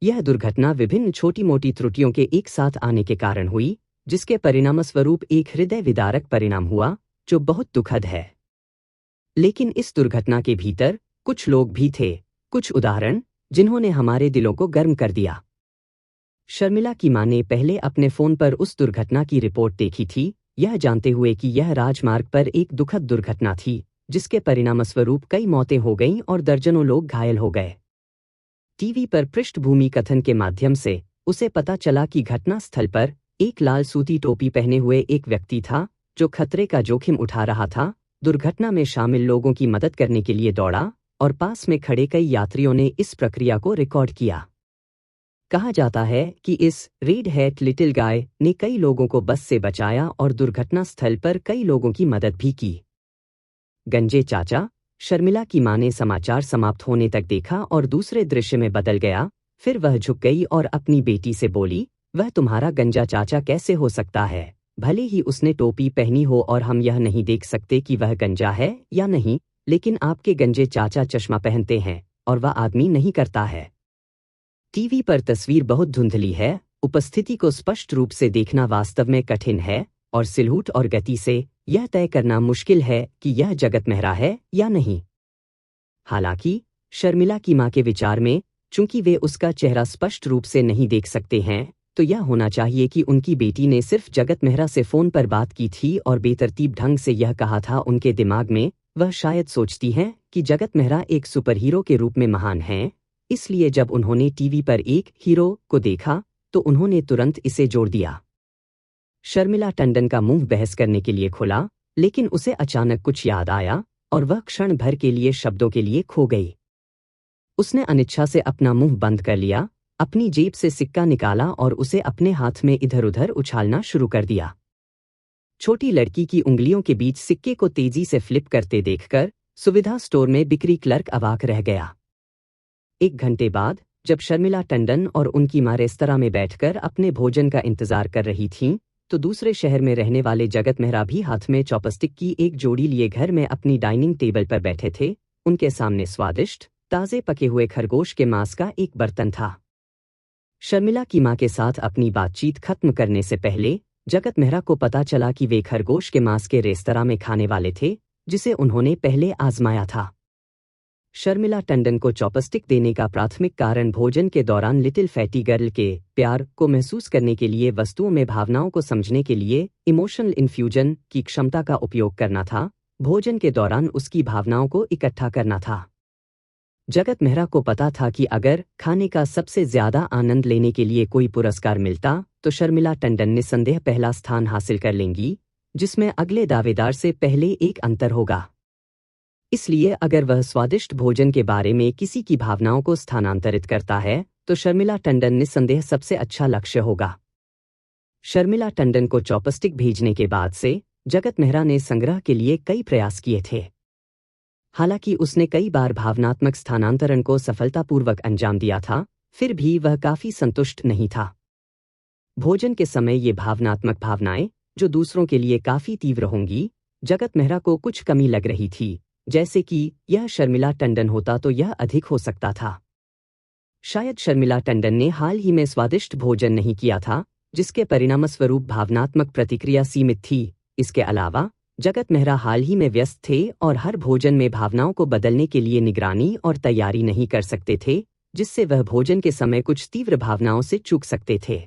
यह दुर्घटना विभिन्न छोटी मोटी त्रुटियों के एक साथ आने के कारण हुई, जिसके परिणामस्वरूप एक हृदय विदारक परिणाम हुआ, जो बहुत दुखद है। लेकिन इस दुर्घटना के भीतर कुछ लोग भी थे, कुछ उदाहरण जिन्होंने हमारे दिलों को गर्म कर दिया। शर्मिला की मां ने पहले अपने फोन पर उस दुर्घटना की रिपोर्ट देखी थी, यह जानते हुए कि यह राजमार्ग पर एक दुखद दुर्घटना थी, जिसके परिणामस्वरूप कई मौतें हो गईं और दर्जनों लोग घायल हो गए। टीवी पर पृष्ठभूमि कथन के माध्यम से उसे पता चला कि घटनास्थल पर एक लाल सूती टोपी पहने हुए एक व्यक्ति था, जो खतरे का जोखिम उठा रहा था, दुर्घटना में शामिल लोगों की मदद करने के लिए दौड़ा, और पास में खड़े कई यात्रियों ने इस प्रक्रिया को रिकॉर्ड किया। कहा जाता है कि इस रेड हैट लिटिल गाय ने कई लोगों को बस से बचाया और दुर्घटना स्थल पर कई लोगों की मदद भी की। गंजे चाचा, शर्मिला की मां ने समाचार समाप्त होने तक देखा और दूसरे दृश्य में बदल गया। फिर वह झुक गई और अपनी बेटी से बोली, वह तुम्हारा गंजा चाचा कैसे हो सकता है? भले ही उसने टोपी पहनी हो और हम यह नहीं देख सकते कि वह गंजा है या नहीं, लेकिन आपके गंजे चाचा चश्मा पहनते हैं और वह आदमी नहीं करता है। टीवी पर तस्वीर बहुत धुंधली है, उपस्थिति को स्पष्ट रूप से देखना वास्तव में कठिन है, और सिलहूट और गति से यह तय करना मुश्किल है कि यह जगत मेहरा है या नहीं। हालांकि शर्मिला की मां के विचार में, चूंकि वे उसका चेहरा स्पष्ट रूप से नहीं देख सकते हैं, तो यह होना चाहिए कि उनकी बेटी ने सिर्फ जगत मेहरा से फोन पर बात की थी और बेतरतीब ढंग से यह कहा था। उनके दिमाग में वह शायद सोचती हैं कि जगत मेहरा एक सुपर हीरो के रूप में महान हैं, इसलिए जब उन्होंने टीवी पर एक हीरो को देखा तो उन्होंने तुरंत इसे जोड़ दिया। शर्मिला टंडन का मुंह बहस करने के लिए खुला, लेकिन उसे अचानक कुछ याद आया और वह क्षण भर के लिए शब्दों के लिए खो गई। उसने अनिच्छा से अपना मुंह बंद कर लिया, अपनी जेब से सिक्का निकाला और उसे अपने हाथ में इधर उधर उछालना शुरू कर दिया। छोटी लड़की की उंगलियों के बीच सिक्के को तेजी से फ्लिप करते देखकर सुविधा स्टोर में बिक्री क्लर्क अवाक रह गया। 1 घंटे बाद, जब शर्मिला टंडन और उनकी मां रेस्तरां में बैठकर अपने भोजन का इंतजार कर रही थीं, तो दूसरे शहर में रहने वाले जगत मेहरा भी हाथ में चॉपस्टिक की एक जोड़ी लिए घर में अपनी डाइनिंग टेबल पर बैठे थे। उनके सामने स्वादिष्ट, ताजे पके हुए खरगोश के मांस का एक बर्तन था। शर्मिला की मां के साथ अपनी बातचीत खत्म करने से पहले जगत मेहरा को पता चला कि वे खरगोश के मांस के रेस्तरां में खाने वाले थे, जिसे उन्होंने पहले आजमाया था। शर्मिला टंडन को चॉपस्टिक देने का प्राथमिक कारण भोजन के दौरान लिटिल फैटी गर्ल के प्यार को महसूस करने के लिए वस्तुओं में भावनाओं को समझने के लिए इमोशनल इन्फ्यूजन की क्षमता का उपयोग करना था। भोजन के दौरान उसकी भावनाओं को इकट्ठा करना था। जगत मेहरा को पता था कि अगर खाने का सबसे ज्यादा आनंद लेने के लिए कोई पुरस्कार मिलता, तो शर्मिला टंडन निस्संदेह पहला स्थान हासिल कर लेंगी, जिसमें अगले दावेदार से पहले एक अंतर होगा। इसलिए अगर वह स्वादिष्ट भोजन के बारे में किसी की भावनाओं को स्थानांतरित करता है, तो शर्मिला टंडन निस्संदेह सबसे अच्छा लक्ष्य होगा। शर्मिला टंडन को चॉपस्टिक भेजने के बाद से जगत मेहरा ने संग्रह के लिए कई प्रयास किए थे। हालांकि उसने कई बार भावनात्मक स्थानांतरण को सफलतापूर्वक अंजाम दिया था, फिर भी वह काफी संतुष्ट नहीं था। भोजन के समय ये भावनात्मक भावनाएं, जो दूसरों के लिए काफी तीव्र होंगी, जगत मेहरा को कुछ कमी लग रही थी, जैसे कि यह शर्मिला टंडन होता तो यह अधिक हो सकता था। शायद शर्मिला टंडन ने हाल ही में स्वादिष्ट भोजन नहीं किया था, जिसके परिणामस्वरूप भावनात्मक प्रतिक्रिया सीमित थी। इसके अलावा जगत मेहरा हाल ही में व्यस्त थे और हर भोजन में भावनाओं को बदलने के लिए निगरानी और तैयारी नहीं कर सकते थे, जिससे वह भोजन के समय कुछ तीव्र भावनाओं से चूक सकते थे।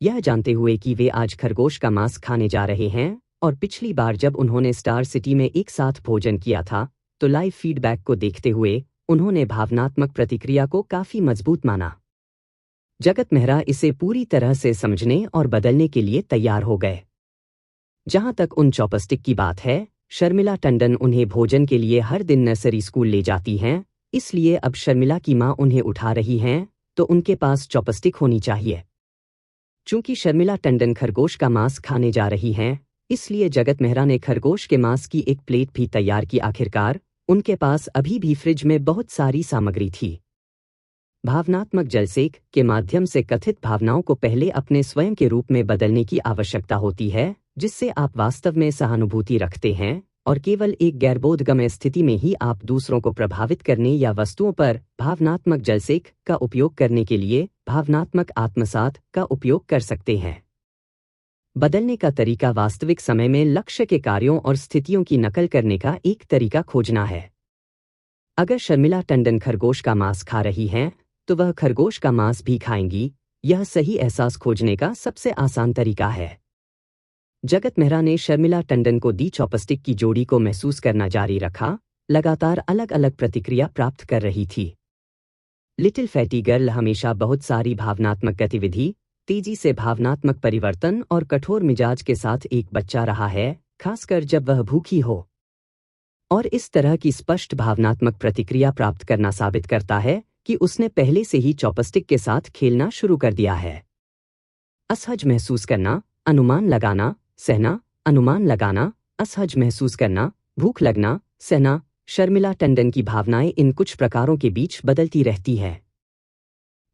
यह जानते हुए कि वे आज खरगोश का मांस खाने जा रहे हैं, और पिछली बार जब उन्होंने स्टार सिटी में एक साथ भोजन किया था, तो लाइव फीडबैक को देखते हुए उन्होंने भावनात्मक प्रतिक्रिया को काफी मजबूत माना। जगत मेहरा इसे पूरी तरह से समझने और बदलने के लिए तैयार हो गए। जहां तक उन चॉपस्टिक की बात है, शर्मिला टंडन उन्हें भोजन के लिए हर दिन नर्सरी स्कूल ले जाती हैं, इसलिए अब शर्मिला की मां उन्हें उठा रही हैं, तो उनके पास चॉपस्टिक होनी चाहिए। चूंकि शर्मिला टंडन खरगोश का मांस खाने जा रही हैं, इसलिए जगत मेहरा ने खरगोश के मांस की एक प्लेट भी तैयार की। आखिरकार उनके पास अभी भी फ्रिज में बहुत सारी सामग्री थी। भावनात्मक जलसेक के माध्यम से कथित भावनाओं को पहले अपने स्वयं के रूप में बदलने की आवश्यकता होती है, जिससे आप वास्तव में सहानुभूति रखते हैं, और केवल एक गैरबोधगम्य स्थिति में ही आप दूसरों को प्रभावित करने या वस्तुओं पर भावनात्मक जलसेक का उपयोग करने के लिए भावनात्मक आत्मसात का उपयोग कर सकते हैं। बदलने का तरीका वास्तविक समय में लक्ष्य के कार्यों और स्थितियों की नकल करने का एक तरीका खोजना है। अगर शर्मिला टंडन खरगोश का मांस खा रही हैं, तो वह खरगोश का मांस भी खाएंगी। यह सही एहसास खोजने का सबसे आसान तरीका है। जगत मेहरा ने शर्मिला टंडन को दी चॉपस्टिक की जोड़ी को महसूस करना जारी रखा, लगातार अलग अलग प्रतिक्रिया प्राप्त कर रही थी। लिटिल फैटी गर्ल हमेशा बहुत सारी भावनात्मक गतिविधि, तेजी से भावनात्मक परिवर्तन और कठोर मिजाज के साथ एक बच्चा रहा है, खासकर जब वह भूखी हो। और इस तरह की स्पष्ट भावनात्मक प्रतिक्रिया प्राप्त करना साबित करता है कि उसने पहले से ही चॉपस्टिक के साथ खेलना शुरू कर दिया है। असहज महसूस करना, अनुमान लगाना, सहना, अनुमान लगाना, असहज महसूस करना, भूख लगना, सहना। शर्मिला टंडन की भावनाएं इन कुछ प्रकारों के बीच बदलती रहती है।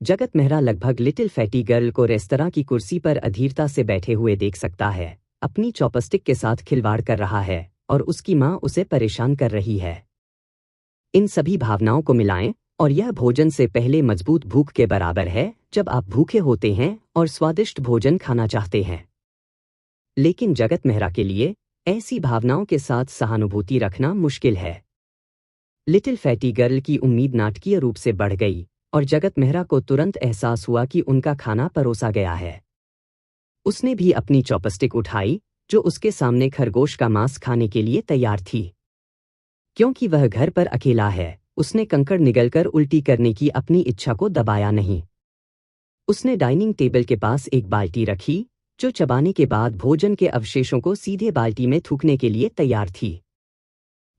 जगत मेहरा लगभग लिटिल फैटी गर्ल को रेस्तरां की कुर्सी पर अधीरता से बैठे हुए देख सकता है, अपनी चॉपस्टिक के साथ खिलवाड़ कर रहा है और उसकी मां उसे परेशान कर रही है। इन सभी भावनाओं को मिलाएं और यह भोजन से पहले मजबूत भूख के बराबर है, जब आप भूखे होते हैं और स्वादिष्ट भोजन खाना चाहते हैं। लेकिन जगत मेहरा के लिए ऐसी भावनाओं के साथ सहानुभूति रखना मुश्किल है। लिटिल फैटी गर्ल की उम्मीद नाटकीय रूप से बढ़ गई और जगत मेहरा को तुरंत एहसास हुआ कि उनका खाना परोसा गया है। उसने भी अपनी चॉपस्टिक उठाई, जो उसके सामने खरगोश का मांस खाने के लिए तैयार थी। क्योंकि वह घर पर अकेला है, उसने कंकड़ निगलकर उल्टी करने की अपनी इच्छा को दबाया नहीं। उसने डाइनिंग टेबल के पास एक बाल्टी रखी, जो चबाने के बाद भोजन के अवशेषों को सीधे बाल्टी में थूकने के लिए तैयार थी।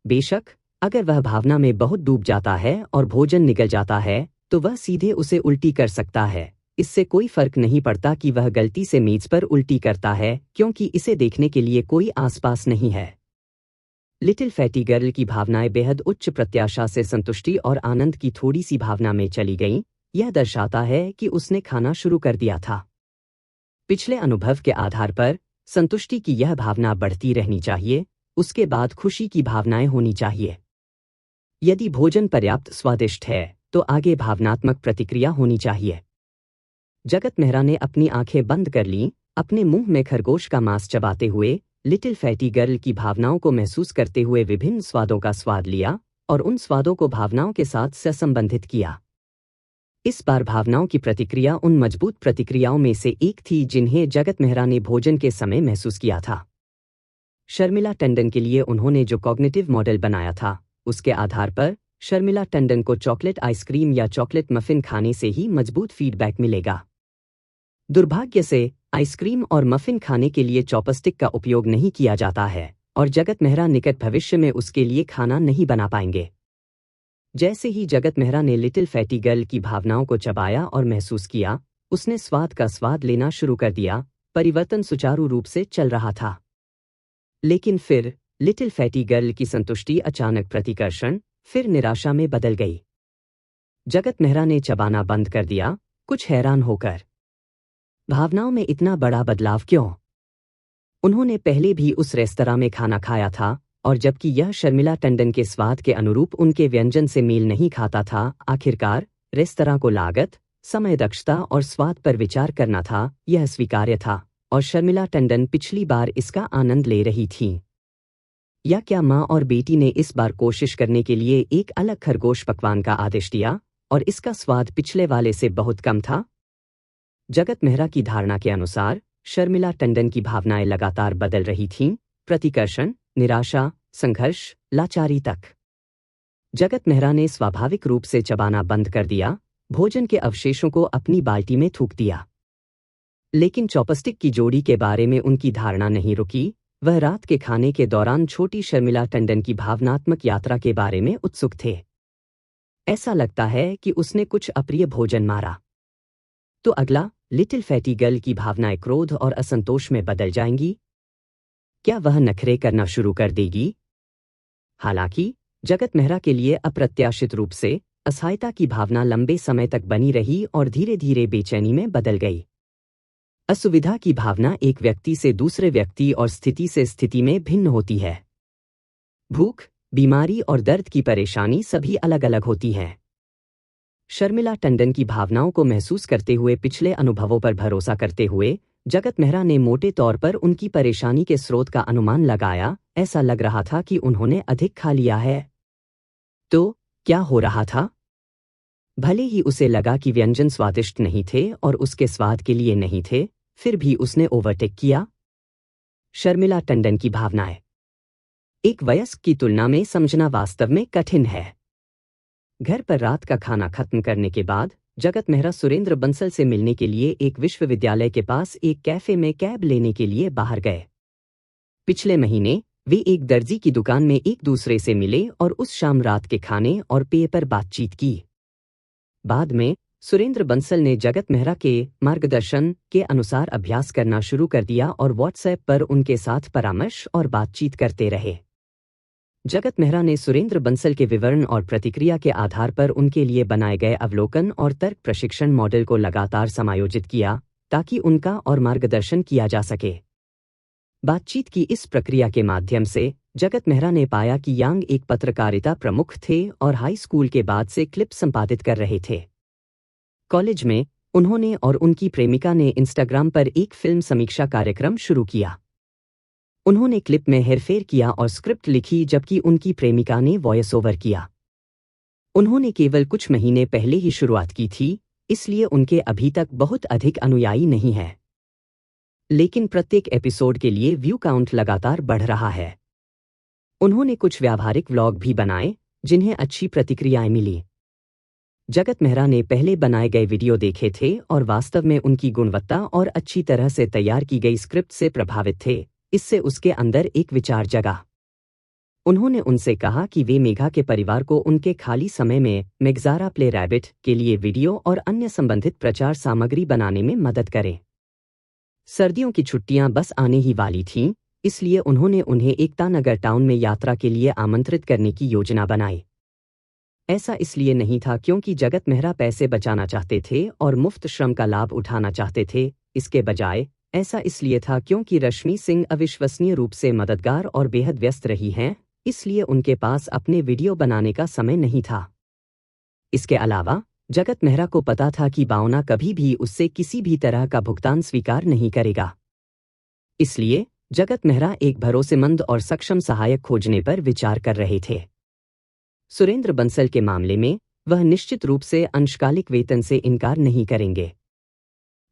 बेशक, अगर वह भावना में बहुत डूब जाता है और भोजन निगल जाता है, तो वह सीधे उसे उल्टी कर सकता है। इससे कोई फर्क नहीं पड़ता कि वह गलती से मेज पर उल्टी करता है, क्योंकि इसे देखने के लिए कोई आसपास नहीं है। लिटिल फैटी गर्ल की भावनाएं बेहद उच्च प्रत्याशा से संतुष्टि और आनंद की थोड़ी सी भावना में चली गईं। यह दर्शाता है कि उसने खाना शुरू कर दिया था। पिछले अनुभव के आधार पर संतुष्टि की यह भावना बढ़ती रहनी चाहिए, उसके बाद खुशी की भावनाएं होनी चाहिए। यदि भोजन पर्याप्त स्वादिष्ट है, तो आगे भावनात्मक प्रतिक्रिया होनी चाहिए। जगत मेहरा ने अपनी आंखें बंद कर लीं, अपने मुंह में खरगोश का मांस चबाते हुए लिटिल फैटी गर्ल की भावनाओं को महसूस करते हुए विभिन्न स्वादों का स्वाद लिया और उन स्वादों को भावनाओं के साथ सहसंबंधित किया। इस बार भावनाओं की प्रतिक्रिया उन मजबूत प्रतिक्रियाओं में से एक थी जिन्हें जगत मेहरा ने भोजन के समय महसूस किया था। शर्मिला टंडन के लिए उन्होंने जो कॉग्निटिव मॉडल बनाया था, उसके आधार पर शर्मिला टंडन को चॉकलेट आइसक्रीम या चॉकलेट मफिन खाने से ही मजबूत फीडबैक मिलेगा। दुर्भाग्य से, आइसक्रीम और मफिन खाने के लिए चॉपस्टिक का उपयोग नहीं किया जाता है और जगत मेहरा निकट भविष्य में उसके लिए खाना नहीं बना पाएंगे। जैसे ही जगत मेहरा ने लिटिल फैटी गर्ल की भावनाओं को चबाया और महसूस किया, उसने स्वाद का स्वाद लेना शुरू कर दिया। परिवर्तन सुचारू रूप से चल रहा था। लेकिन फिर लिटिल फैटी गर्ल की संतुष्टि अचानक प्रतिकर्षण, फिर निराशा में बदल गई। जगत मेहरा ने चबाना बंद कर दिया, कुछ हैरान होकर। भावनाओं में इतना बड़ा बदलाव क्यों? उन्होंने पहले भी उस रेस्तरां में खाना खाया था, और जबकि यह शर्मिला टंडन के स्वाद के अनुरूप उनके व्यंजन से मेल नहीं खाता था, आखिरकार रेस्तरां को लागत, समय दक्षता और स्वाद पर विचार करना था। यह स्वीकार्य था, और शर्मिला टंडन पिछली बार इसका आनंद ले रही थीं। या क्या माँ और बेटी ने इस बार कोशिश करने के लिए एक अलग खरगोश पकवान का आदेश दिया, और इसका स्वाद पिछले वाले से बहुत कम था? जगत मेहरा की धारणा के अनुसार शर्मिला टंडन की भावनाएं लगातार बदल रही थीं, प्रतिकर्षण, निराशा, संघर्ष, लाचारी तक। जगत मेहरा ने स्वाभाविक रूप से चबाना बंद कर दिया, भोजन के अवशेषों को अपनी बाल्टी में थूक दिया। लेकिन चॉपस्टिक की जोड़ी के बारे में उनकी धारणा नहीं रुकी। वह रात के खाने के दौरान छोटी शर्मिला टंडन की भावनात्मक यात्रा के बारे में उत्सुक थे। ऐसा लगता है कि उसने कुछ अप्रिय भोजन मारा। तो अगला, लिटिल फैटी गर्ल की भावनाएं क्रोध और असंतोष में बदल जाएंगी। क्या वह नखरे करना शुरू कर देगी? हालांकि जगत मेहरा के लिए अप्रत्याशित रूप से असहायता की भावना लंबे समय तक बनी रही और धीरे धीरे बेचैनी में बदल गई। असुविधा की भावना एक व्यक्ति से दूसरे व्यक्ति और स्थिति से स्थिति में भिन्न होती है। भूख, बीमारी और दर्द की परेशानी सभी अलग अलग होती हैं। शर्मिला टंडन की भावनाओं को महसूस करते हुए पिछले अनुभवों पर भरोसा करते हुए जगत मेहरा ने मोटे तौर पर उनकी परेशानी के स्रोत का अनुमान लगाया। ऐसा लग रहा था कि उन्होंने अधिक खा लिया है। तो क्या हो रहा था? भले ही उसे लगा कि व्यंजन स्वादिष्ट नहीं थे और उसके स्वाद के लिए नहीं थे, फिर भी उसने ओवरटेक किया। शर्मिला टंडन की भावनाएं एक वयस्क की तुलना में समझना वास्तव में कठिन है। घर पर रात का खाना खत्म करने के बाद जगत मेहरा सुरेंद्र बंसल से मिलने के लिए एक विश्वविद्यालय के पास एक कैफे में कैब लेने के लिए बाहर गए। पिछले महीने वे एक दर्जी की दुकान में एक दूसरे से मिले और उस शाम रात के खाने और पेय पर बातचीत की। बाद में सुरेंद्र बंसल ने जगत मेहरा के मार्गदर्शन के अनुसार अभ्यास करना शुरू कर दिया और व्हाट्सएप पर उनके साथ परामर्श और बातचीत करते रहे। जगत मेहरा ने सुरेंद्र बंसल के विवरण और प्रतिक्रिया के आधार पर उनके लिए बनाए गए अवलोकन और तर्क प्रशिक्षण मॉडल को लगातार समायोजित किया ताकि उनका और मार्गदर्शन किया जा सके। बातचीत की इस प्रक्रिया के माध्यम से जगत मेहरा ने पाया कि यांग एक पत्रकारिता प्रमुख थे और हाई स्कूल के बाद से क्लिप संपादित कर रहे थे। कॉलेज में उन्होंने और उनकी प्रेमिका ने इंस्टाग्राम पर एक फिल्म समीक्षा कार्यक्रम शुरू किया। उन्होंने क्लिप में हेरफेर किया और स्क्रिप्ट लिखी जबकि उनकी प्रेमिका ने वॉइस ओवर किया। उन्होंने केवल कुछ महीने पहले ही शुरुआत की थी, इसलिए उनके अभी तक बहुत अधिक अनुयायी नहीं हैं। लेकिन प्रत्येक एपिसोड के लिए व्यू काउंट लगातार बढ़ रहा है। उन्होंने कुछ व्यावहारिक व्लॉग भी बनाए जिन्हें अच्छी प्रतिक्रियाएं मिली। जगत मेहरा ने पहले बनाए गए वीडियो देखे थे और वास्तव में उनकी गुणवत्ता और अच्छी तरह से तैयार की गई स्क्रिप्ट से प्रभावित थे। इससे उसके अंदर एक विचार जगा। उन्होंने उनसे कहा कि वे मेघा के परिवार को उनके खाली समय में मेग्जारा प्ले रैबिट के लिए वीडियो और अन्य संबंधित प्रचार सामग्री बनाने में मदद करें। सर्दियों की छुट्टियां बस आने ही वाली थीं, इसलिए उन्होंने उन्हें एकता नगर टाउन में यात्रा के लिए आमंत्रित करने की योजना बनाई। ऐसा इसलिए नहीं था क्योंकि जगत मेहरा पैसे बचाना चाहते थे और मुफ्त श्रम का लाभ उठाना चाहते थे। इसके बजाय ऐसा इसलिए था क्योंकि रश्मि सिंह अविश्वसनीय रूप से मददगार और बेहद व्यस्त रही हैं, इसलिए उनके पास अपने वीडियो बनाने का समय नहीं था। इसके अलावा जगत मेहरा को पता था कि बावना कभी भी उससे किसी भी तरह का भुगतान स्वीकार नहीं करेगा। इसलिए जगत मेहरा एक भरोसेमंद और सक्षम सहायक खोजने पर विचार कर रहे थे। सुरेंद्र बंसल के मामले में वह निश्चित रूप से अंशकालिक वेतन से इनकार नहीं करेंगे।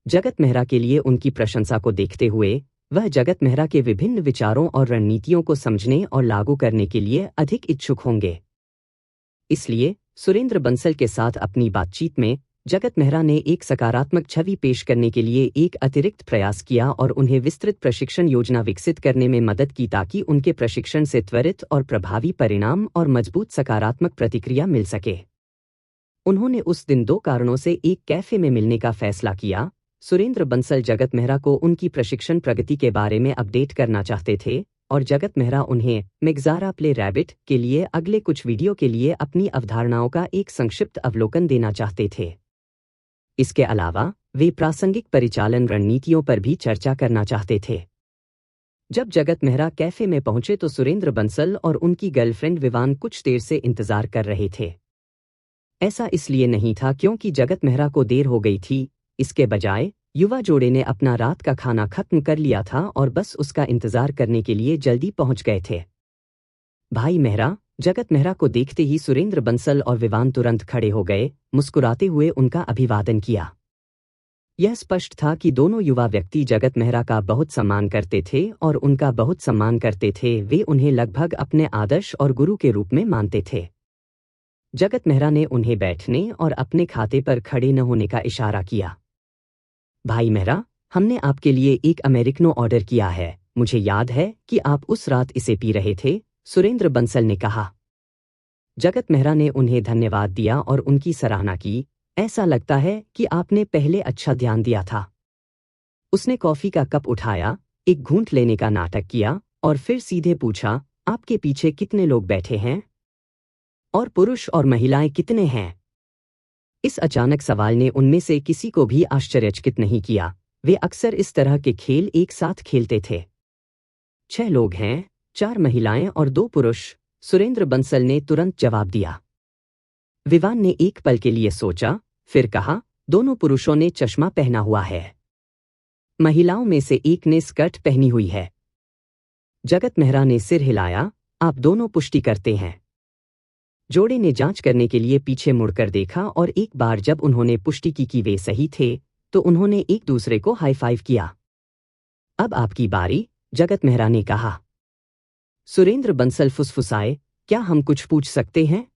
जगत मेहरा के लिए उनकी प्रशंसा को देखते हुए वह जगत मेहरा के विभिन्न विचारों और रणनीतियों को समझने और लागू करने के लिए अधिक इच्छुक होंगे। इसलिए सुरेंद्र बंसल के साथ अपनी बातचीत में जगत मेहरा ने एक सकारात्मक छवि पेश करने के लिए एक अतिरिक्त प्रयास किया और उन्हें विस्तृत प्रशिक्षण योजना विकसित करने में मदद की ताकि उनके प्रशिक्षण से त्वरित और प्रभावी परिणाम और मजबूत सकारात्मक प्रतिक्रिया मिल सके। उन्होंने उस दिन 2 कारणों से एक कैफे में मिलने का फैसला किया। सुरेंद्र बंसल जगत मेहरा को उनकी प्रशिक्षण प्रगति के बारे में अपडेट करना चाहते थे और जगत मेहरा उन्हें मेग्जारा प्ले रैबिट के लिए अगले कुछ वीडियो के लिए अपनी अवधारणाओं का एक संक्षिप्त अवलोकन देना चाहते थे। इसके अलावा वे प्रासंगिक परिचालन रणनीतियों पर भी चर्चा करना चाहते थे। जब जगत मेहरा कैफे में पहुंचे तो सुरेंद्र बंसल और उनकी गर्लफ्रेंड विवान कुछ देर से इंतजार कर रहे थे। ऐसा इसलिए नहीं था क्योंकि जगत मेहरा को देर हो गई थी, इसके बजाय युवा जोड़े ने अपना रात का खाना खत्म कर लिया था और बस उसका इंतजार करने के लिए जल्दी पहुंच गए थे। भाई मेहरा, जगत मेहरा को देखते ही सुरेंद्र बंसल और विवान तुरंत खड़े हो गए, मुस्कुराते हुए उनका अभिवादन किया। यह स्पष्ट था कि दोनों युवा व्यक्ति जगत मेहरा का बहुत सम्मान करते थे और उनका बहुत सम्मान करते थे। वे उन्हें लगभग अपने आदर्श और गुरु के रूप में मानते थे। जगत मेहरा ने उन्हें बैठने और अपने खाते पर खड़े न होने का इशारा किया। भाई मेहरा, हमने आपके लिए एक अमेरिकनो ऑर्डर किया है। मुझे याद है कि आप उस रात इसे पी रहे थे, सुरेंद्र बंसल ने कहा। जगत मेहरा ने उन्हें धन्यवाद दिया और उनकी सराहना की। ऐसा लगता है कि आपने पहले अच्छा ध्यान दिया था। उसने कॉफी का कप उठाया, एक घूंट लेने का नाटक किया और फिर सीधे पूछा, आपके पीछे कितने लोग बैठे हैं? और पुरुष और महिलाएं कितने हैं? इस अचानक सवाल ने उनमें से किसी को भी आश्चर्यचकित नहीं किया। वे अक्सर इस तरह के खेल एक साथ खेलते थे। 6 लोग हैं, 4 महिलाएं और 2 पुरुष, सुरेंद्र बंसल ने तुरंत जवाब दिया। विवान ने एक पल के लिए सोचा, फिर कहा, दोनों पुरुषों ने चश्मा पहना हुआ है। महिलाओं में से एक ने स्कर्ट पहनी हुई है। जगत मेहरा ने सिर हिलाया, आप दोनों पुष्टि करते हैं। जोड़े ने जांच करने के लिए पीछे मुड़कर देखा और एक बार जब उन्होंने पुष्टि की कि वे सही थे, तो उन्होंने एक दूसरे को हाई फाइव किया। अब आपकी बारी, जगत मेहरा ने कहा। सुरेंद्र बंसल फुसफुसाए, क्या हम कुछ पूछ सकते हैं?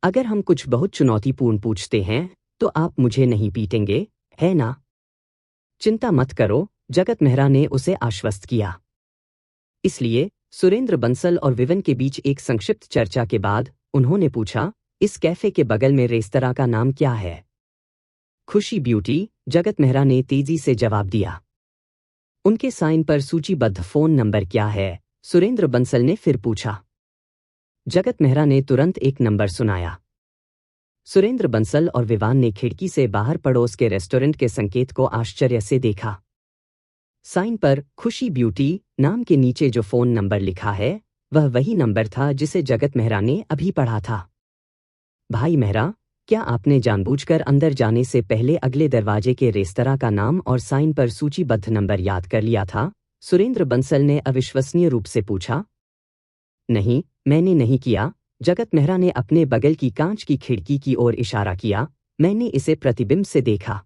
अगर हम कुछ बहुत चुनौतीपूर्ण पूछते हैं, तो आप मुझे नहीं पीटेंगे, है ना? चिंता मत करो, जगत मेहरा ने उसे आश्वस्त किया। इसलिए सुरेंद्र बंसल और विवन के बीच एक संक्षिप्त चर्चा के बाद उन्होंने पूछा, इस कैफे के बगल में रेस्तरां का नाम क्या है? खुशी ब्यूटी, जगत मेहरा ने तेजी से जवाब दिया। उनके साइन पर सूचीबद्ध फोन नंबर क्या है? सुरेंद्र बंसल ने फिर पूछा। जगत मेहरा ने तुरंत एक नंबर सुनाया। सुरेंद्र बंसल और विवान ने खिड़की से बाहर पड़ोस के रेस्टोरेंट के संकेत को आश्चर्य से देखा। साइन पर खुशी ब्यूटी नाम के नीचे जो फोन नंबर लिखा है, वह वही नंबर था जिसे जगत मेहरा ने अभी पढ़ा था। भाई मेहरा, क्या आपने जानबूझकर अंदर जाने से पहले अगले दरवाजे के रेस्तरां का नाम और साइन पर सूचीबद्ध नंबर याद कर लिया था? सुरेंद्र बंसल ने अविश्वसनीय रूप से पूछा। नहीं, मैंने नहीं किया, जगत मेहरा ने अपने बगल की कांच की खिड़की की ओर इशारा किया। मैंने इसे प्रतिबिंब से देखा।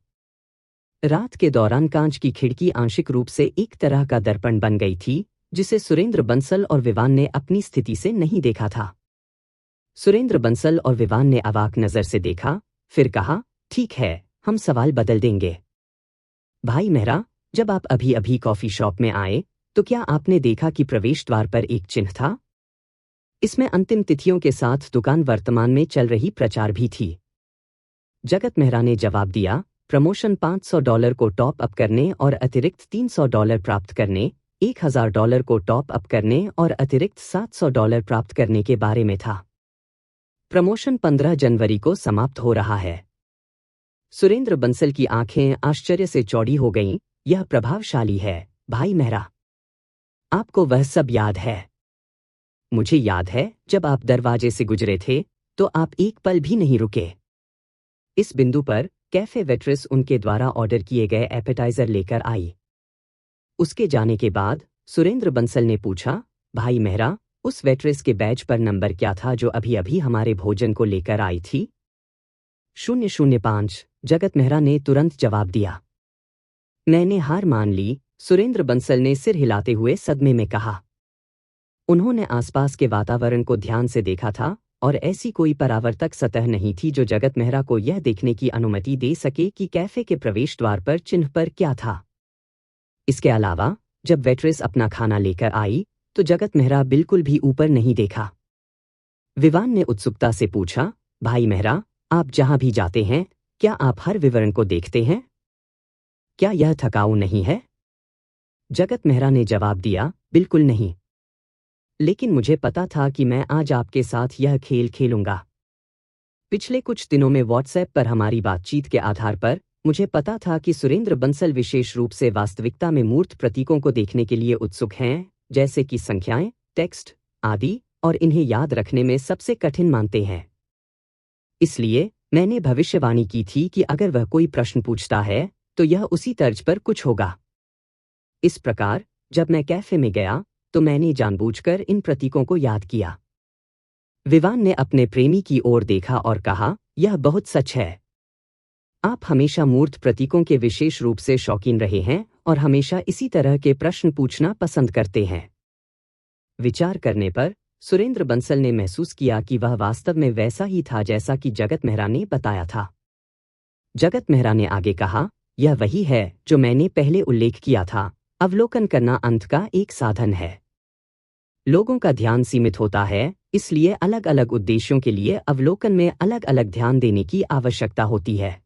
रात के दौरान कांच की खिड़की आंशिक रूप से एक तरह का दर्पण बन गई थी, जिसे सुरेंद्र बंसल और विवान ने अपनी स्थिति से नहीं देखा था। सुरेंद्र बंसल और विवान ने अवाक नजर से देखा, फिर कहा, ठीक है, हम सवाल बदल देंगे। भाई मेहरा, जब आप अभी अभी कॉफी शॉप में आए, तो क्या आपने देखा कि प्रवेश द्वार पर एक चिन्ह था? इसमें अंतिम तिथियों के साथ दुकान वर्तमान में चल रही प्रचार भी थी। जगत मेहरा ने जवाब दिया, प्रमोशन $500 को टॉप अप करने और अतिरिक्त $300 प्राप्त करने, $1000 को टॉप अप करने और अतिरिक्त $700 प्राप्त करने के बारे में था। प्रमोशन 15 जनवरी को समाप्त हो रहा है। सुरेंद्र बंसल की आंखें आश्चर्य से चौड़ी हो गईं। यह प्रभावशाली है, भाई मेहरा। आपको वह सब याद है? मुझे याद है, जब आप दरवाजे से गुजरे थे, तो आप एक पल भी नहीं रुके। इस बिंदु पर कैफे वेट्रेस उनके द्वारा ऑर्डर किए गए एपेटाइजर लेकर आई। उसके जाने के बाद सुरेंद्र बंसल ने पूछा, भाई मेहरा, उस वेट्रेस के बैज पर नंबर क्या था जो अभी अभी हमारे भोजन को लेकर आई थी? 005, जगत मेहरा ने तुरंत जवाब दिया। मैंने हार मान ली, सुरेंद्र बंसल ने सिर हिलाते हुए सदमे में कहा। उन्होंने आसपास के वातावरण को ध्यान से देखा था और ऐसी कोई परावर्तक सतह नहीं थी जो जगत मेहरा को यह देखने की अनुमति दे सके कि कैफे के प्रवेश द्वार पर चिन्ह पर क्या था। इसके अलावा जब वेट्रेस अपना खाना लेकर आई, तो जगत मेहरा बिल्कुल भी ऊपर नहीं देखा। विवान ने उत्सुकता से पूछा, भाई मेहरा, आप जहां भी जाते हैं, क्या आप हर विवरण को देखते हैं? क्या यह थकाऊ नहीं है? जगत मेहरा ने जवाब दिया, बिल्कुल नहीं। लेकिन मुझे पता था कि मैं आज आपके साथ यह खेल खेलूंगा। पिछले कुछ दिनों में व्हाट्सएप पर हमारी बातचीत के आधार पर मुझे पता था कि सुरेंद्र बंसल विशेष रूप से वास्तविकता में मूर्त प्रतीकों को देखने के लिए उत्सुक हैं, जैसे कि संख्याएं, टेक्स्ट आदि, और इन्हें याद रखने में सबसे कठिन मानते हैं। इसलिए मैंने भविष्यवाणी की थी कि अगर वह कोई प्रश्न पूछता है, तो यह उसी तर्ज पर कुछ होगा। इस प्रकार जब मैं कैफे में गया, तो मैंने जानबूझकर इन प्रतीकों को याद किया। विवान ने अपने प्रेमी की ओर देखा और कहा, यह बहुत सच है। आप हमेशा मूर्त प्रतीकों के विशेष रूप से शौकीन रहे हैं और हमेशा इसी तरह के प्रश्न पूछना पसंद करते हैं। विचार करने पर सुरेंद्र बंसल ने महसूस किया कि वह वास्तव में वैसा ही था जैसा कि जगत मेहरा ने बताया था। जगत मेहरा ने आगे कहा, यह वही है जो मैंने पहले उल्लेख किया था, अवलोकन करना अंत का एक साधन है। लोगों का ध्यान सीमित होता है, इसलिए अलग अलग उद्देश्यों के लिए अवलोकन में अलग अलग ध्यान देने की आवश्यकता होती है।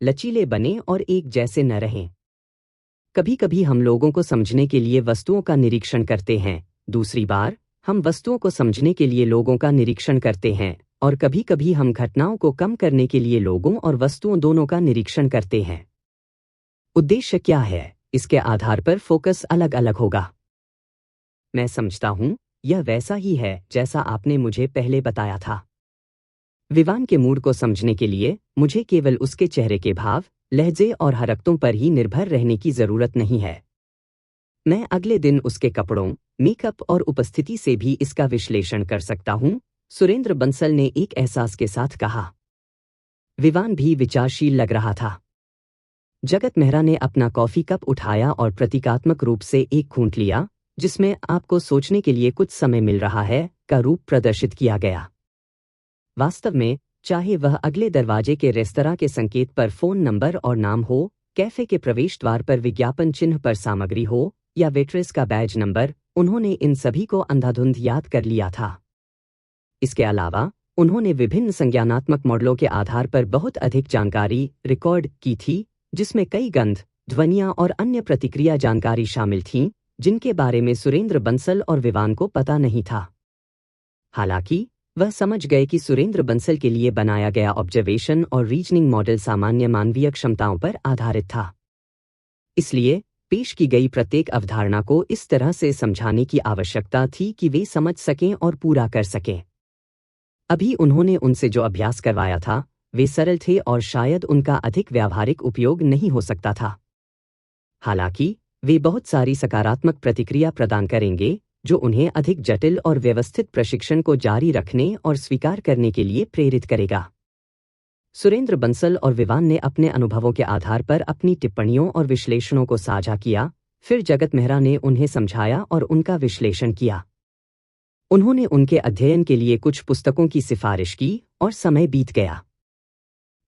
लचीले बने और एक जैसे न रहें। कभी कभी हम लोगों को समझने के लिए वस्तुओं का निरीक्षण करते हैं, दूसरी बार हम वस्तुओं को समझने के लिए लोगों का निरीक्षण करते हैं, और कभी कभी हम घटनाओं को कम करने के लिए लोगों और वस्तुओं दोनों का निरीक्षण करते हैं। उद्देश्य क्या है, इसके आधार पर फोकस अलग अलग होगा। मैं समझता हूं यह वैसा ही है जैसा आपने मुझे पहले बताया था। विवान के मूड को समझने के लिए मुझे केवल उसके चेहरे के भाव, लहजे और हरकतों पर ही निर्भर रहने की जरूरत नहीं है। मैं अगले दिन उसके कपड़ों, मेकअप और उपस्थिति से भी इसका विश्लेषण कर सकता हूं, सुरेंद्र बंसल ने एक एहसास के साथ कहा। विवान भी विचारशील लग रहा था। जगत मेहरा ने अपना कॉफी कप उठाया और प्रतीकात्मक रूप से एक घूंट लिया, जिसमें आपको सोचने के लिए कुछ समय मिल रहा है का रूप प्रदर्शित किया गया। वास्तव में, चाहे वह अगले दरवाजे के रेस्तरां के संकेत पर फोन नंबर और नाम हो, कैफे के प्रवेश द्वार पर विज्ञापन चिन्ह पर सामग्री हो, या वेट्रेस का बैज नंबर, उन्होंने इन सभी को अंधाधुंध याद कर लिया था। इसके अलावा उन्होंने विभिन्न संज्ञानात्मक मॉडलों के आधार पर बहुत अधिक जानकारी रिकॉर्ड की थी, जिसमें कई गंध, ध्वनियां और अन्य प्रतिक्रिया जानकारी शामिल थीं, जिनके बारे में सुरेंद्र बंसल और विवान को पता नहीं था। हालांकि वह समझ गए कि सुरेंद्र बंसल के लिए बनाया गया ऑब्जर्वेशन और रीजनिंग मॉडल सामान्य मानवीय क्षमताओं पर आधारित था। इसलिए पेश की गई प्रत्येक अवधारणा को इस तरह से समझाने की आवश्यकता थी कि वे समझ सकें और पूरा कर सकें। अभी उन्होंने उनसे जो अभ्यास करवाया था, वे सरल थे और शायद उनका अधिक व्यावहारिक उपयोग नहीं हो सकता था। हालांकि वे बहुत सारी सकारात्मक प्रतिक्रिया प्रदान करेंगे, जो उन्हें अधिक जटिल और व्यवस्थित प्रशिक्षण को जारी रखने और स्वीकार करने के लिए प्रेरित करेगा। सुरेंद्र बंसल और विवान ने अपने अनुभवों के आधार पर अपनी टिप्पणियों और विश्लेषणों को साझा किया, फिर जगत मेहरा ने उन्हें समझाया और उनका विश्लेषण किया। उन्होंने उनके अध्ययन के लिए कुछ पुस्तकों की सिफारिश की और समय बीत गया।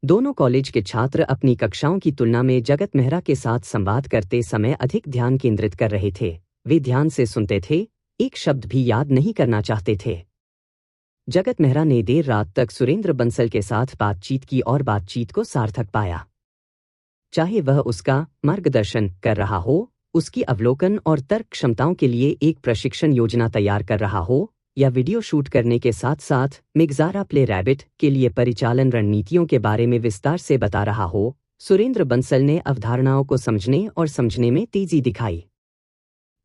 दोनों कॉलेज के छात्र अपनी कक्षाओं की तुलना में जगत मेहरा के साथ संवाद करते समय अधिक ध्यान केंद्रित कर रहे थे। वे ध्यान से सुनते थे, एक शब्द भी याद नहीं करना चाहते थे। जगत मेहरा ने देर रात तक सुरेंद्र बंसल के साथ बातचीत की और बातचीत को सार्थक पाया। चाहे वह उसका मार्गदर्शन कर रहा हो, उसकी अवलोकन और तर्क क्षमताओं के लिए एक प्रशिक्षण योजना तैयार कर रहा हो, या वीडियो शूट करने के साथ साथ मिगजारा प्ले रैबिट के लिए परिचालन रणनीतियों के बारे में विस्तार से बता रहा हो, सुरेंद्र बंसल ने अवधारणाओं को समझने और समझने में तेजी दिखाई।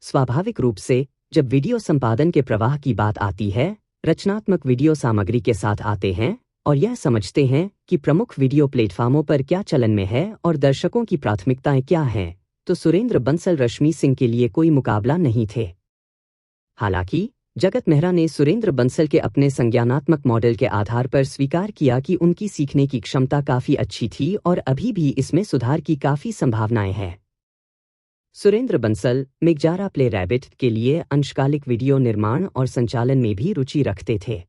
स्वाभाविक रूप से, जब वीडियो संपादन के प्रवाह की बात आती है, रचनात्मक वीडियो सामग्री के साथ आते हैं और यह समझते हैं कि प्रमुख वीडियो प्लेटफॉर्मों पर क्या चलन में है और दर्शकों की प्राथमिकताएं क्या हैं, तो सुरेंद्र बंसल रश्मि सिंह के लिए कोई मुकाबला नहीं थे। हालांकि जगत मेहरा ने सुरेंद्र बंसल के अपने संज्ञानात्मक मॉडल के आधार पर स्वीकार किया कि उनकी सीखने की क्षमता काफी अच्छी थी और अभी भी इसमें सुधार की काफी संभावनाएं हैं। सुरेंद्र बंसल मिगजारा प्ले रैबिट के लिए अंशकालिक वीडियो निर्माण और संचालन में भी रुचि रखते थे।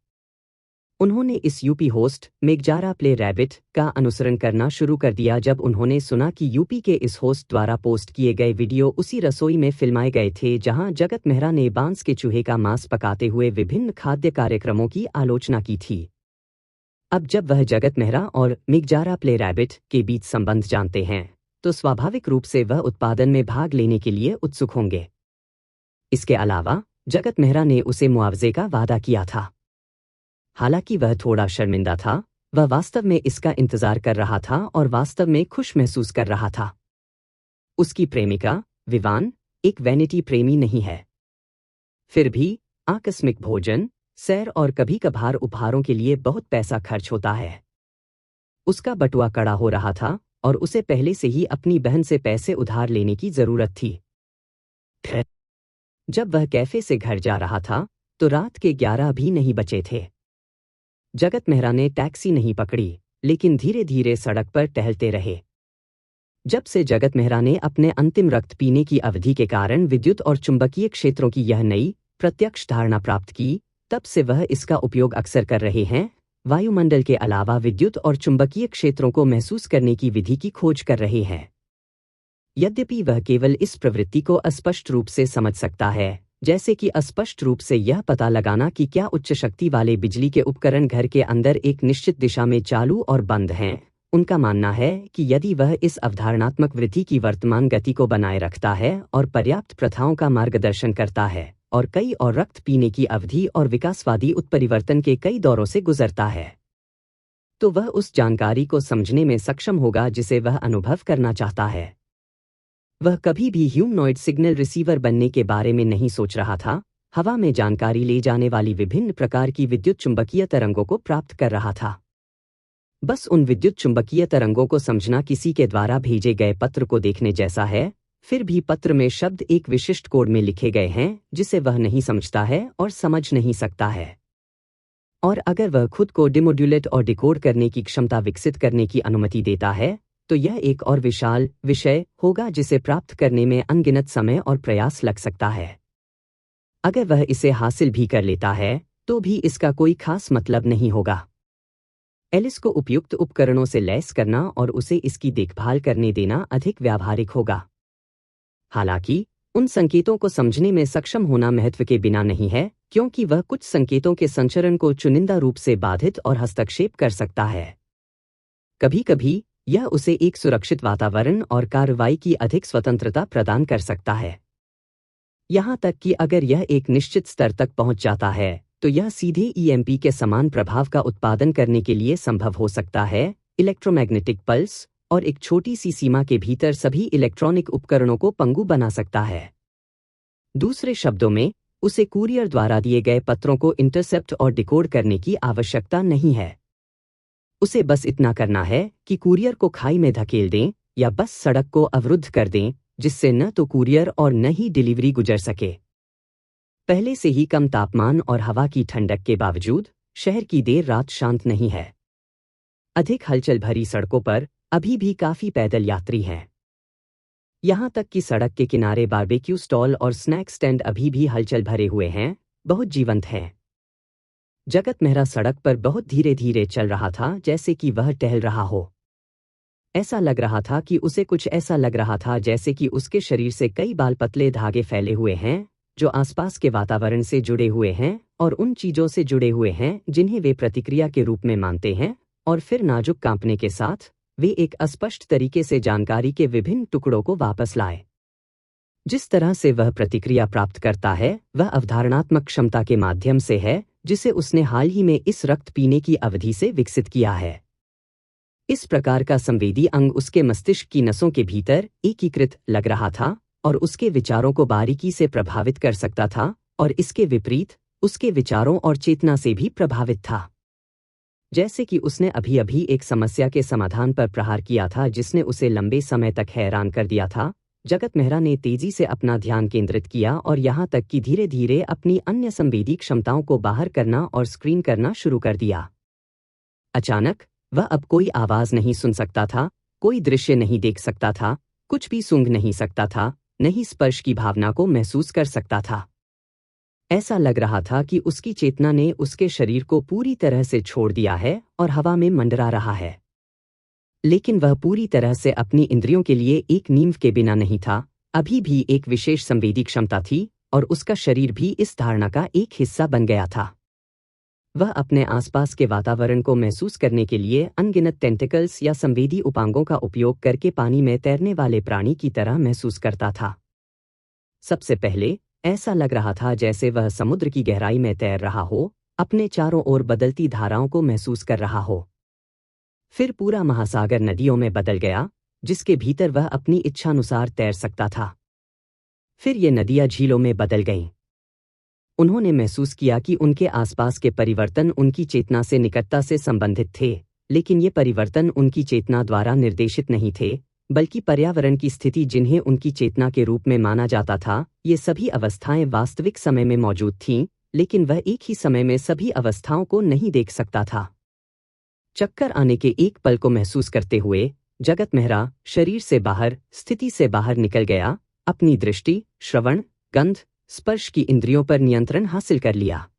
उन्होंने इस यूपी होस्ट मिगजारा प्ले रैबिट का अनुसरण करना शुरू कर दिया जब उन्होंने सुना कि यूपी के इस होस्ट द्वारा पोस्ट किए गए वीडियो उसी रसोई में फिल्माए गए थे जहां जगत मेहरा ने बांस के चूहे का मांस पकाते हुए विभिन्न खाद्य कार्यक्रमों की आलोचना की थी। अब जब वह जगत मेहरा और मिगजारा प्ले रैबिट के बीच संबंध जानते हैं, तो स्वाभाविक रूप से वह उत्पादन में भाग लेने के लिए उत्सुक होंगे। इसके अलावा जगत मेहरा ने उसे मुआवजे का वादा किया था। हालांकि वह थोड़ा शर्मिंदा था, वह वास्तव में इसका इंतजार कर रहा था और वास्तव में खुश महसूस कर रहा था। उसकी प्रेमिका विवान एक वैनिटी प्रेमी नहीं है। फिर भी आकस्मिक भोजन, सैर और कभी कभार उपहारों के लिए बहुत पैसा खर्च होता है। उसका बटुआ कड़ा हो रहा था और उसे पहले से ही अपनी बहन से पैसे उधार लेने की जरूरत थी। जब वह कैफे से घर जा रहा था, तो रात के 11 भी नहीं बचे थे। जगत मेहरा ने टैक्सी नहीं पकड़ी, लेकिन धीरे धीरे सड़क पर टहलते रहे। जब से जगत मेहरा ने अपने अंतिम रक्त पीने की अवधि के कारण विद्युत और चुंबकीय क्षेत्रों की यह नई प्रत्यक्ष धारणा प्राप्त की, तब से वह इसका उपयोग अक्सर कर रहे हैं। वायुमंडल के अलावा विद्युत और चुंबकीय क्षेत्रों को महसूस करने की विधि की खोज कर रहे हैं। यद्यपि वह केवल इस प्रवृत्ति को अस्पष्ट रूप से समझ सकता है, जैसे कि अस्पष्ट रूप से यह पता लगाना कि क्या उच्च शक्ति वाले बिजली के उपकरण घर के अंदर एक निश्चित दिशा में चालू और बंद हैं। उनका मानना है कि यदि वह इस अवधारणात्मक वृद्धि की वर्तमान गति को बनाए रखता है और पर्याप्त प्रथाओं का मार्गदर्शन करता है और कई और रक्त पीने की अवधि और विकासवादी उत्परिवर्तन के कई दौरों से गुजरता है, तो वह उस जानकारी को समझने में सक्षम होगा जिसे वह अनुभव करना चाहता है। वह कभी भी ह्यूमनॉइड सिग्नल रिसीवर बनने के बारे में नहीं सोच रहा था, हवा में जानकारी ले जाने वाली विभिन्न प्रकार की विद्युत चुंबकीय तरंगों को प्राप्त कर रहा था। बस उन विद्युत चुंबकीय तरंगों को समझना किसी के द्वारा भेजे गए पत्र को देखने जैसा है, फिर भी पत्र में शब्द एक विशिष्ट कोड में लिखे गए हैं जिसे वह नहीं समझता है और समझ नहीं सकता है। और अगर वह खुद को डिमोड्यूलेट और डिकोड करने की क्षमता विकसित करने की अनुमति देता है, तो यह एक और विशाल विषय होगा जिसे प्राप्त करने में अनगिनत समय और प्रयास लग सकता है। अगर वह इसे हासिल भी कर लेता है, तो भी इसका कोई खास मतलब नहीं होगा। एलिस को उपयुक्त उपकरणों से लैस करना और उसे इसकी देखभाल करने देना अधिक व्यावहारिक होगा। हालांकि उन संकेतों को समझने में सक्षम होना महत्व के बिना नहीं है, क्योंकि वह कुछ संकेतों के संचरण को चुनिंदा रूप से बाधित और हस्तक्षेप कर सकता है। कभी-कभी यह उसे एक सुरक्षित वातावरण और कार्रवाई की अधिक स्वतंत्रता प्रदान कर सकता है। यहां तक कि अगर यह एक निश्चित स्तर तक पहुंच जाता है, तो यह सीधे ईएमपी के समान प्रभाव का उत्पादन करने के लिए संभव हो सकता है, इलेक्ट्रोमैग्नेटिक पल्स, और एक छोटी सी सीमा के भीतर सभी इलेक्ट्रॉनिक उपकरणों को पंगु बना सकता है। दूसरे शब्दों में, उसे कुरियर द्वारा दिए गए पत्रों को इंटरसेप्ट और डिकोड करने की आवश्यकता नहीं है। उसे बस इतना करना है कि कुरियर को खाई में धकेल दें या बस सड़क को अवरुद्ध कर दें, जिससे न तो कुरियर और न ही डिलीवरी गुजर सके। पहले से ही कम तापमान और हवा की ठंडक के बावजूद शहर की देर रात शांत नहीं है। अधिक हलचल भरी सड़कों पर अभी भी काफी पैदल यात्री हैं। यहां तक कि सड़क के किनारे बारबेक्यू स्टॉल और स्नैक स्टैंड अभी भी हलचल भरे हुए हैं, बहुत जीवंत हैं। जगत मेहरा सड़क पर बहुत धीरे धीरे चल रहा था, जैसे कि वह टहल रहा हो। ऐसा लग रहा था कि उसे कुछ ऐसा लग रहा था जैसे कि उसके शरीर से कई बाल पतले धागे फैले हुए हैं, जो आसपास के वातावरण से जुड़े हुए हैं और उन चीजों से जुड़े हुए हैं जिन्हें वे प्रतिक्रिया के रूप में मानते हैं, और फिर नाजुक कांपने के साथ वे एक अस्पष्ट तरीके से जानकारी के विभिन्न टुकड़ों को वापस लाए। जिस तरह से वह प्रतिक्रिया प्राप्त करता है, वह अवधारणात्मक क्षमता के माध्यम से है, जिसे उसने हाल ही में इस रक्त पीने की अवधि से विकसित किया है। इस प्रकार का संवेदी अंग उसके मस्तिष्क की नसों के भीतर एकीकृत लग रहा था और उसके विचारों को बारीकी से प्रभावित कर सकता था, और इसके विपरीत उसके विचारों और चेतना से भी प्रभावित था। जैसे कि उसने अभी अभी एक समस्या के समाधान पर प्रहार किया था जिसने उसे लंबे समय तक हैरान कर दिया था। जगत मेहरा ने तेजी से अपना ध्यान केंद्रित किया और यहाँ तक कि धीरे धीरे अपनी अन्य संवेदी क्षमताओं को बाहर करना और स्क्रीन करना शुरू कर दिया। अचानक वह अब कोई आवाज नहीं सुन सकता था, कोई दृश्य नहीं देख सकता था, कुछ भी सूंघ नहीं सकता था, नहीं स्पर्श की भावना को महसूस कर सकता था। ऐसा लग रहा था कि उसकी चेतना ने उसके शरीर को पूरी तरह से छोड़ दिया है और हवा में मंडरा रहा है। लेकिन वह पूरी तरह से अपनी इंद्रियों के लिए एक नींव के बिना नहीं था, अभी भी एक विशेष संवेदी क्षमता थी और उसका शरीर भी इस धारणा का एक हिस्सा बन गया था। वह अपने आसपास के वातावरण को महसूस करने के लिए अनगिनत टेंटिकल्स या संवेदी उपांगों का उपयोग करके पानी में तैरने वाले प्राणी की तरह महसूस करता था। सबसे पहले ऐसा लग रहा था जैसे वह समुद्र की गहराई में तैर रहा हो, अपने चारों ओर बदलती धाराओं को महसूस कर रहा हो। फिर पूरा महासागर नदियों में बदल गया, जिसके भीतर वह अपनी इच्छानुसार तैर सकता था। फिर ये नदियां झीलों में बदल गईं। उन्होंने महसूस किया कि उनके आसपास के परिवर्तन उनकी चेतना से निकटता से संबंधित थे, लेकिन ये परिवर्तन उनकी चेतना द्वारा निर्देशित नहीं थे, बल्कि पर्यावरण की स्थिति जिन्हें उनकी चेतना के रूप में माना जाता था। ये सभी अवस्थाएं वास्तविक समय में मौजूद थीं, लेकिन वह एक ही समय में सभी अवस्थाओं को नहीं देख सकता था। चक्कर आने के एक पल को महसूस करते हुए जगत मेहरा शरीर से बाहर, स्थिति से बाहर निकल गया, अपनी दृष्टि, श्रवण, गंध, स्पर्श की इंद्रियों पर नियंत्रण हासिल कर लिया।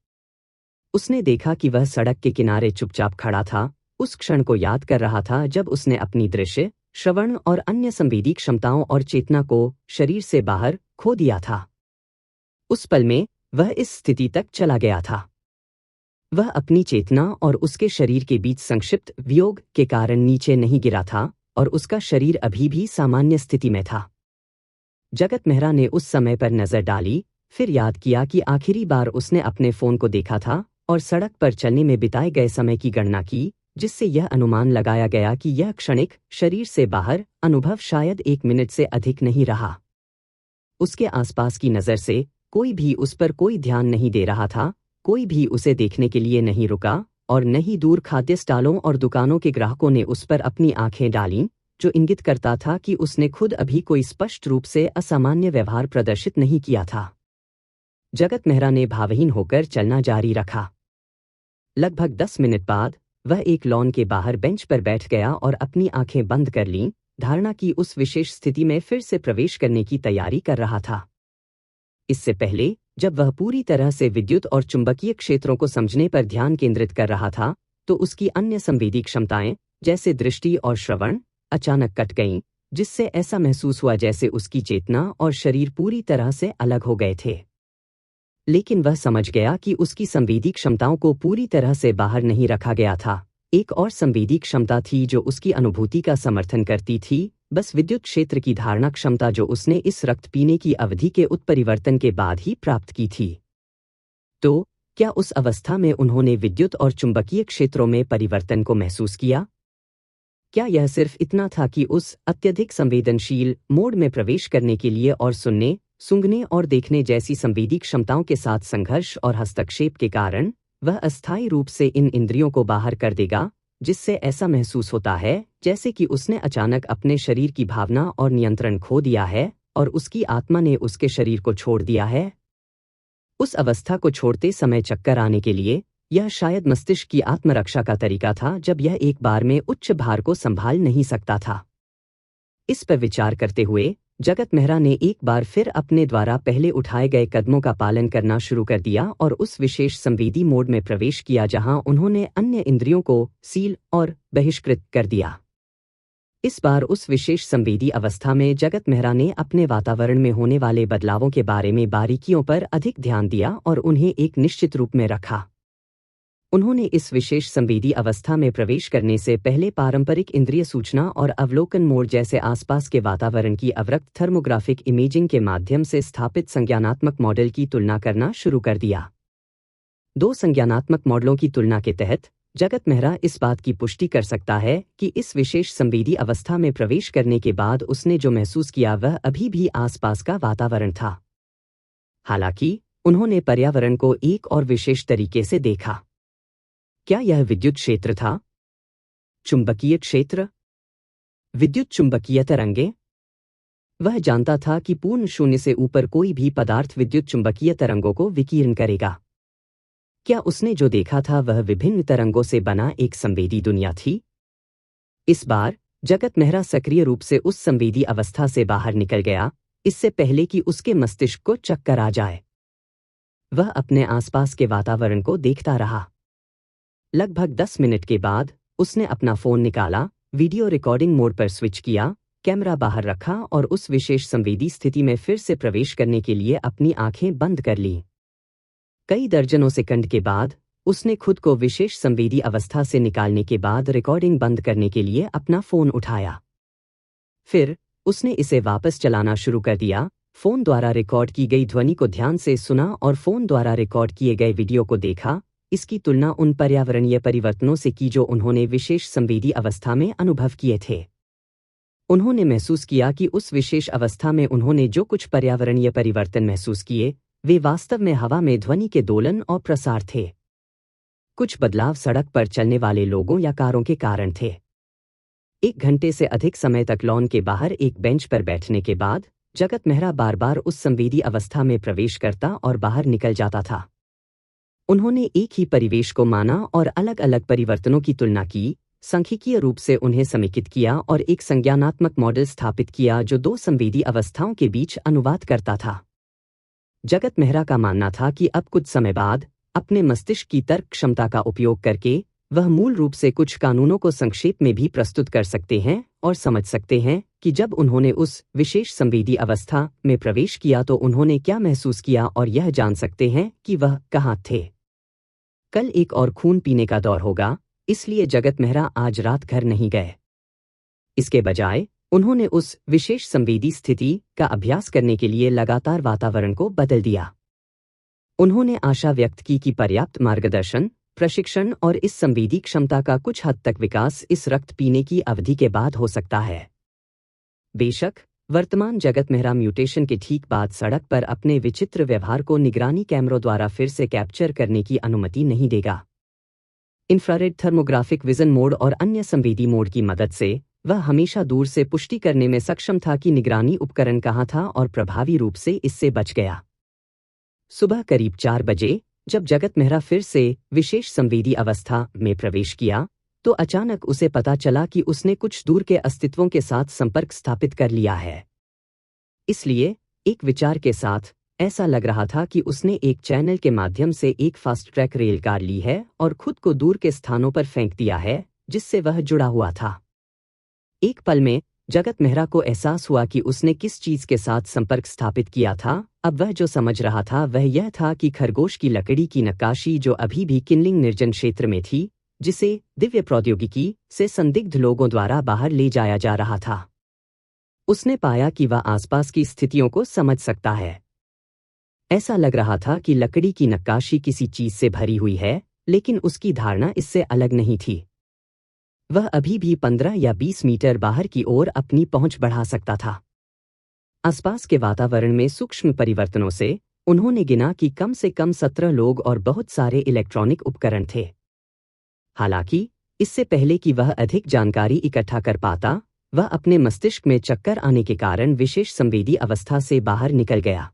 उसने देखा कि वह सड़क के किनारे चुपचाप खड़ा था, उस क्षण को याद कर रहा था जब उसने अपनी दृश्य, श्रवण और अन्य संवेदी क्षमताओं और चेतना को शरीर से बाहर खो दिया था। उस पल में वह इस स्थिति तक चला गया था। वह अपनी चेतना और उसके शरीर के बीच संक्षिप्त वियोग के कारण नीचे नहीं गिरा था और उसका शरीर अभी भी सामान्य स्थिति में था। जगत मेहरा ने उस समय पर नजर डाली, फिर याद किया कि आखिरी बार उसने अपने फोन को देखा था और सड़क पर चलने में बिताए गए समय की गणना की, जिससे यह अनुमान लगाया गया कि यह क्षणिक शरीर से बाहर अनुभव शायद 1 मिनट से अधिक नहीं रहा। उसके आसपास की नज़र से कोई भी उस पर कोई ध्यान नहीं दे रहा था, कोई भी उसे देखने के लिए नहीं रुका, और न ही दूर खाद्य स्टॉलों और दुकानों के ग्राहकों ने उस पर अपनी आंखें डालीं, जो इंगित करता था कि उसने खुद अभी कोई स्पष्ट रूप से असामान्य व्यवहार प्रदर्शित नहीं किया था। जगत मेहरा ने भावहीन होकर चलना जारी रखा। लगभग 10 मिनट बाद वह एक लॉन के बाहर बेंच पर बैठ गया और अपनी आंखें बंद कर लीं, धारणा की उस विशेष स्थिति में फिर से प्रवेश करने की तैयारी कर रहा था। इससे पहले, जब वह पूरी तरह से विद्युत और चुंबकीय क्षेत्रों को समझने पर ध्यान केंद्रित कर रहा था, तो उसकी अन्य संवेदी क्षमताएं, जैसे दृष्टि और श्रवण, अचानक कट गईं, जिससे ऐसा महसूस हुआ जैसे उसकी चेतना और शरीर पूरी तरह से अलग हो गए थे। लेकिन वह समझ गया कि उसकी संवेदी क्षमताओं को पूरी तरह से बाहर नहीं रखा गया था। एक और संवेदी क्षमता थी जो उसकी अनुभूति का समर्थन करती थी, बस विद्युत क्षेत्र की धारणा क्षमता जो उसने इस रक्त पीने की अवधि के उत्परिवर्तन के बाद ही प्राप्त की थी। तो क्या उस अवस्था में उन्होंने विद्युत और चुंबकीय क्षेत्रों में परिवर्तन को महसूस किया? क्या यह सिर्फ इतना था कि उस अत्यधिक संवेदनशील मोड में प्रवेश करने के लिए और सुनने, सूंघने और देखने जैसी संवेदी क्षमताओं के साथ संघर्ष और हस्तक्षेप के कारण वह अस्थायी रूप से इन इंद्रियों को बाहर कर देगा, जिससे ऐसा महसूस होता है जैसे कि उसने अचानक अपने शरीर की भावना और नियंत्रण खो दिया है और उसकी आत्मा ने उसके शरीर को छोड़ दिया है? उस अवस्था को छोड़ते समय चक्कर आने के लिए यह शायद मस्तिष्क की आत्मरक्षा का तरीका था, जब यह एक बार में उच्च भार को संभाल नहीं सकता था। इस पर विचार करते हुए जगत मेहरा ने एक बार फिर अपने द्वारा पहले उठाए गए कदमों का पालन करना शुरू कर दिया और उस विशेष संवेदी मोड में प्रवेश किया जहां उन्होंने अन्य इंद्रियों को सील और बहिष्कृत कर दिया। इस बार उस विशेष संवेदी अवस्था में जगत मेहरा ने अपने वातावरण में होने वाले बदलावों के बारे में बारीकियों पर अधिक ध्यान दिया और उन्हें एक निश्चित रूप में रखा। उन्होंने इस विशेष संवेदी अवस्था में प्रवेश करने से पहले पारंपरिक इंद्रिय सूचना और अवलोकन मोड जैसे आसपास के वातावरण की अवरक्त थर्मोग्राफिक इमेजिंग के माध्यम से स्थापित संज्ञानात्मक मॉडल की तुलना करना शुरू कर दिया। 2 संज्ञानात्मक मॉडलों की तुलना के तहत जगत मेहरा इस बात की पुष्टि कर सकता है कि इस विशेष संवेदी अवस्था में प्रवेश करने के बाद उसने जो महसूस किया वह अभी भी आसपास का वातावरण था। हालांकि उन्होंने पर्यावरण को एक और विशेष तरीके से देखा। क्या यह विद्युत क्षेत्र था? चुंबकीय क्षेत्र? विद्युत चुंबकीय तरंगे? वह जानता था कि पूर्ण शून्य से ऊपर कोई भी पदार्थ विद्युत चुंबकीय तरंगों को विकीर्ण करेगा। क्या उसने जो देखा था वह विभिन्न तरंगों से बना एक संवेदी दुनिया थी? इस बार जगत मेहरा सक्रिय रूप से उस संवेदी अवस्था से बाहर निकल गया, इससे पहले कि उसके मस्तिष्क को चक्कर आ जाए। वह अपने आसपास के वातावरण को देखता रहा। लगभग 10 मिनट के बाद उसने अपना फोन निकाला, वीडियो रिकॉर्डिंग मोड पर स्विच किया, कैमरा बाहर रखा और उस विशेष संवेदी स्थिति में फिर से प्रवेश करने के लिए अपनी आंखें बंद कर लीं। कई दर्जनों सेकंड के बाद उसने खुद को विशेष संवेदी अवस्था से निकालने के बाद रिकॉर्डिंग बंद करने के लिए अपना फोन उठाया। फिर उसने इसे वापस चलाना शुरू कर दिया, फोन द्वारा रिकॉर्ड की गई ध्वनि को ध्यान से सुना और फोन द्वारा रिकॉर्ड किए गए वीडियो को देखा। इसकी तुलना उन पर्यावरणीय परिवर्तनों से की जो उन्होंने विशेष संवेदी अवस्था में अनुभव किए थे। उन्होंने महसूस किया कि उस विशेष अवस्था में उन्होंने जो कुछ पर्यावरणीय परिवर्तन महसूस किए वे वास्तव में हवा में ध्वनि के दोलन और प्रसार थे। कुछ बदलाव सड़क पर चलने वाले लोगों या कारों के कारण थे। 1 घंटे से अधिक समय तक लॉन के बाहर एक बेंच पर बैठने के बाद जगत मेहरा बार बार उस संवेदी अवस्था में प्रवेश करता और बाहर निकल जाता था। उन्होंने एक ही परिवेश को माना और अलग अलग परिवर्तनों की तुलना की, सांख्यिकीय रूप से उन्हें समेकित किया और एक संज्ञानात्मक मॉडल स्थापित किया जो 2 संवेदी अवस्थाओं के बीच अनुवाद करता था। जगत मेहरा का मानना था कि अब कुछ समय बाद अपने मस्तिष्क की तर्क क्षमता का उपयोग करके वह मूल रूप से कुछ कानूनों को संक्षेप में भी प्रस्तुत कर सकते हैं और समझ सकते हैं कि जब उन्होंने उस विशेष संवेदी अवस्था में प्रवेश किया तो उन्होंने क्या महसूस किया और यह जान सकते हैं कि वह कहाँ थे। कल एक और खून पीने का दौर होगा, इसलिए जगत मेहरा आज रात घर नहीं गए। इसके बजाय उन्होंने उस विशेष संवेदी स्थिति का अभ्यास करने के लिए लगातार वातावरण को बदल दिया। उन्होंने आशा व्यक्त की कि पर्याप्त मार्गदर्शन, प्रशिक्षण और इस संवेदी क्षमता का कुछ हद तक विकास इस रक्त पीने की अवधि के बाद हो सकता है। बेशक वर्तमान जगत मेहरा म्यूटेशन के ठीक बाद सड़क पर अपने विचित्र व्यवहार को निगरानी कैमरों द्वारा फिर से कैप्चर करने की अनुमति नहीं देगा। इंफ्रारेड थर्मोग्राफिक विजन मोड और अन्य संवेदी मोड की मदद से वह हमेशा दूर से पुष्टि करने में सक्षम था कि निगरानी उपकरण कहाँ था और प्रभावी रूप से इससे बच गया। सुबह करीब 4 बजे जब जगत मेहरा फिर से विशेष संवेदी अवस्था में प्रवेश किया तो अचानक उसे पता चला कि उसने कुछ दूर के अस्तित्वों के साथ संपर्क स्थापित कर लिया है। इसलिए एक विचार के साथ ऐसा लग रहा था कि उसने एक चैनल के माध्यम से एक फास्ट ट्रैक रेलकार ली है और खुद को दूर के स्थानों पर फेंक दिया है जिससे वह जुड़ा हुआ था। एक पल में जगत मेहरा को एहसास हुआ कि उसने किस चीज के साथ संपर्क स्थापित किया था। अब वह जो समझ रहा था वह यह था कि खरगोश की लकड़ी की नक्काशी जो अभी भी किनलिंग निर्जन क्षेत्र में थी, जिसे दिव्य प्रौद्योगिकी से संदिग्ध लोगों द्वारा बाहर ले जाया जा रहा था। उसने पाया कि वह आसपास की स्थितियों को समझ सकता है। ऐसा लग रहा था कि लकड़ी की नक्काशी किसी चीज से भरी हुई है, लेकिन उसकी धारणा इससे अलग नहीं थी। वह अभी भी 15 या 20 मीटर बाहर की ओर अपनी पहुंच बढ़ा सकता था। आसपास के वातावरण में सूक्ष्म परिवर्तनों से उन्होंने गिना कि कम से कम 17 लोग और बहुत सारे इलेक्ट्रॉनिक उपकरण थे। हालांकि इससे पहले कि वह अधिक जानकारी इकट्ठा कर पाता, वह अपने मस्तिष्क में चक्कर आने के कारण विशेष संवेदी अवस्था से बाहर निकल गया।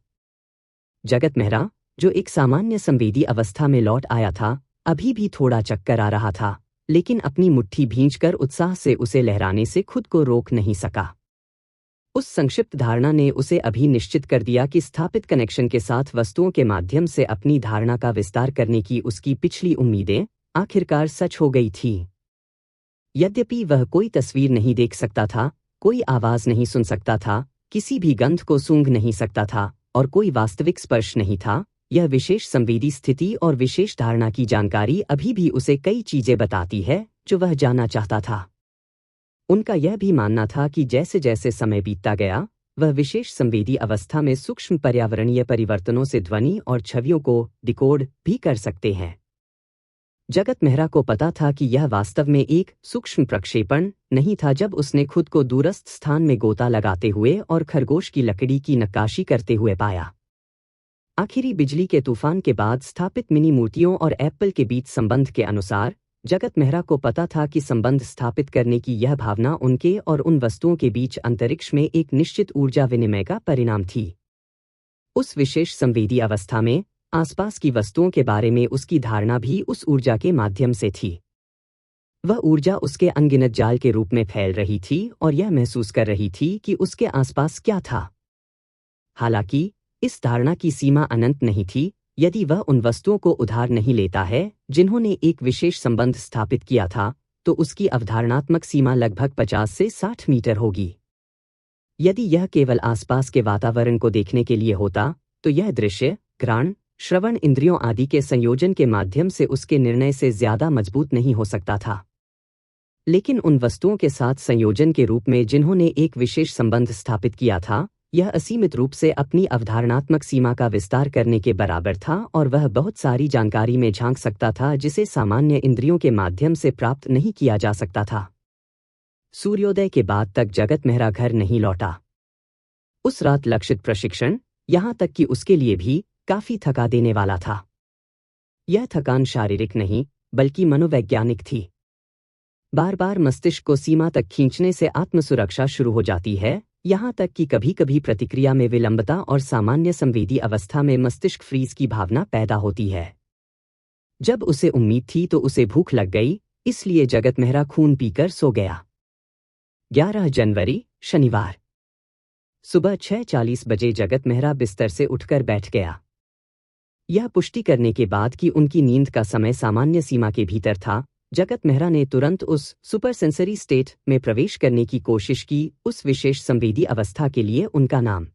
जगत मेहरा, जो एक सामान्य संवेदी अवस्था में लौट आया था, अभी भी थोड़ा चक्कर आ रहा था, लेकिन अपनी मुट्ठी भींचकर उत्साह से उसे लहराने से खुद को रोक नहीं सका। उस संक्षिप्त धारणा ने उसे अभी निश्चित कर दिया कि स्थापित कनेक्शन के साथ वस्तुओं के माध्यम से अपनी धारणा का विस्तार करने की उसकी पिछली उम्मीदें आखिरकार सच हो गई थी। यद्यपि वह कोई तस्वीर नहीं देख सकता था, कोई आवाज नहीं सुन सकता था, किसी भी गंध को सूंघ नहीं सकता था और कोई वास्तविक स्पर्श नहीं था, यह विशेष संवेदी स्थिति और विशेष धारणा की जानकारी अभी भी उसे कई चीजें बताती है जो वह जानना चाहता था। उनका यह भी मानना था कि जैसे जैसे समय बीतता गया, वह विशेष संवेदी अवस्था में सूक्ष्म पर्यावरणीय परिवर्तनों से ध्वनि और छवियों को डिकोड भी कर सकते हैं। जगत मेहरा को पता था कि यह वास्तव में एक सूक्ष्म प्रक्षेपण नहीं था जब उसने खुद को दूरस्थ स्थान में गोता लगाते हुए और खरगोश की लकड़ी की नक्काशी करते हुए पाया। आखिरी बिजली के तूफान के बाद स्थापित मिनी मूर्तियों और एप्पल के बीच संबंध के अनुसार जगत मेहरा को पता था कि संबंध स्थापित करने की यह भावना उनके और उन वस्तुओं के बीच अंतरिक्ष में एक निश्चित ऊर्जा विनिमय का परिणाम थी। उस विशेष संवेदी अवस्था में आसपास की वस्तुओं के बारे में उसकी धारणा भी उस ऊर्जा के माध्यम से थी। वह ऊर्जा उसके अनगिनत जाल के रूप में फैल रही थी और यह महसूस कर रही थी कि उसके आसपास क्या था। हालांकि इस धारणा की सीमा अनंत नहीं थी। यदि वह उन वस्तुओं को उधार नहीं लेता है जिन्होंने एक विशेष संबंध स्थापित किया था, तो उसकी अवधारणात्मक सीमा लगभग 50 से 60 मीटर होगी। यदि यह केवल आसपास के वातावरण को देखने के लिए होता, तो यह दृश्य, घ्राण, श्रवण इंद्रियों आदि के संयोजन के माध्यम से उसके निर्णय से ज्यादा मजबूत नहीं हो सकता था। लेकिन उन वस्तुओं के साथ संयोजन के रूप में जिन्होंने एक विशेष संबंध स्थापित किया था, यह असीमित रूप से अपनी अवधारणात्मक सीमा का विस्तार करने के बराबर था और वह बहुत सारी जानकारी में झांक सकता था जिसे सामान्य इंद्रियों के माध्यम से प्राप्त नहीं किया जा सकता था। सूर्योदय के बाद तक जगत मेहरा घर नहीं लौटा। उस रात लक्षित प्रशिक्षण, यहाँ तक कि उसके लिए भी काफी थका देने वाला था। यह थकान शारीरिक नहीं बल्कि मनोवैज्ञानिक थी। बार बार मस्तिष्क को सीमा तक खींचने से आत्मसुरक्षा शुरू हो जाती है, यहाँ तक कि कभी कभी प्रतिक्रिया में विलंबता और सामान्य संवेदी अवस्था में मस्तिष्क फ्रीज की भावना पैदा होती है। जब उसे उम्मीद थी तो उसे भूख लग गई, इसलिए जगत मेहरा खून पीकर सो गया। 11 जनवरी, शनिवार, सुबह 6:40 बजे जगत मेहरा बिस्तर से उठकर बैठ गया। यह पुष्टि करने के बाद कि उनकी नींद का समय सामान्य सीमा के भीतर था, जगत मेहरा ने तुरंत उस सुपर सेंसरी स्टेट में प्रवेश करने की कोशिश की। उस विशेष संवेदी अवस्था के लिए उनका नाम